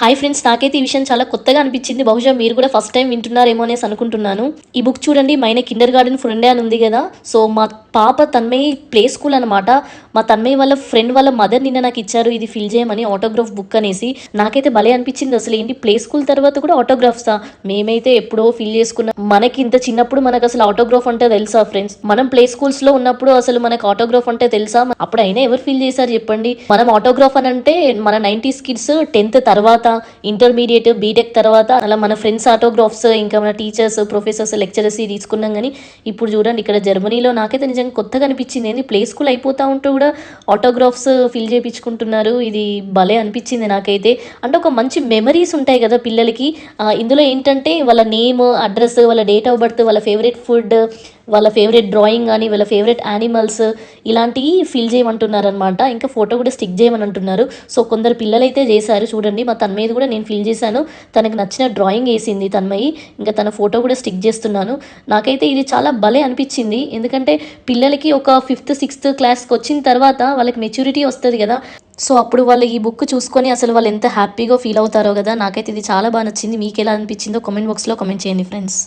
Hi friends, నాకైతే ఈ విషయం చాలా కొత్తగా అనిపించింది. బహుశా మీరు కూడా ఫస్ట్ టైం వింటున్నారేమో అనేసి అనుకుంటున్నాను. ఈ బుక్ చూడండి, మైనే కిండర్ గార్డెన్ ఫ్రెండ్ అని ఉంది కదా. సో మా పాప తన్మయి ప్లే స్కూల్ అనమాట. మా తన్మయి వాళ్ళ ఫ్రెండ్ వాళ్ళ మదర్ నిన్న నాకు ఇచ్చారు ఇది ఫిల్ చేయమని, ఆటోగ్రాఫ్ బుక్ అనేసి. నాకైతే భలే అనిపించింది. అసలు ఏంటి ప్లే స్కూల్ తర్వాత కూడా ఆటోగ్రాఫ్సా? మేమైతే ఎప్పుడో ఫిల్ చేసుకున్నాం. మనకి ఇంత చిన్నప్పుడు మనకు అసలు ఆటోగ్రాఫ్ అంటే తెలుసా ఫ్రెండ్స్? మనం ప్లే స్కూల్స్ లో ఉన్నప్పుడు అసలు మనకు ఆటోగ్రాఫ్ అంటే తెలుసా? అప్పుడు అయినా ఎవరు ఫిల్ చేశారు చెప్పండి? మనం ఆటోగ్రాఫ్ అని అంటే మన 90s కిడ్స్ 10th తర్వాత, ఇంటర్మీడియట్, బీటెక్ తర్వాత అలా మన ఫ్రెండ్స్ ఆటోగ్రాఫ్స్, ఇంకా మన టీచర్స్, ప్రొఫెసర్స్, లెక్చరర్స్ తీసుకున్నాం. కానీ ఇప్పుడు చూడండి ఇక్కడ జర్మనీలో నాకైతే నిజంగా కొత్తగా అనిపించింది. ఏంది ప్లే స్కూల్ అయిపోతా ఉంటూ కూడా ఆటోగ్రాఫ్స్ ఫిల్ చేయించుకుంటున్నారు. ఇది భలే అనిపించింది నాకైతే. అంటే ఒక మంచి మెమరీస్ ఉంటాయి కదా పిల్లలకి. ఇందులో ఏంటంటే వాళ్ళ నేమ్, అడ్రస్, వాళ్ళ డేట్ ఆఫ్ బర్త్, వాళ్ళ ఫేవరెట్ ఫుడ్, వాళ్ళ ఫేవరెట్ డ్రాయింగ్ కానీ, వాళ్ళ ఫేవరెట్ యానిమల్స్, ఇలాంటివి ఫిల్ చేయమంటున్నారు అనమాట. ఇంకా ఫోటో కూడా స్టిక్ చేయమని అంటున్నారు. సో కొందరు పిల్లలు అయితే చేశారు చూడండి. మా తన్మయ్యది కూడా నేను ఫిల్ చేశాను. తనకు నచ్చిన డ్రాయింగ్ వేసింది తన్మయి. ఇంకా తన ఫోటో కూడా స్టిక్ చేస్తున్నాను. నాకైతే ఇది చాలా భలే అనిపించింది. ఎందుకంటే పిల్లలకి ఒక 5th 6th క్లాస్కి వచ్చిన తర్వాత వాళ్ళకి మెచ్యూరిటీ వస్తుంది కదా. సో అప్పుడు వాళ్ళు ఈ బుక్ చూసుకొని అసలు వాళ్ళు ఎంత హ్యాపీగా ఫీల్ అవుతారో కదా. నాకైతే ఇది చాలా బాగా నచ్చింది. మీకు ఎలా అనిపించిందో కామెంట్ బాక్స్లో కామెంట్ చేయండి ఫ్రెండ్స్.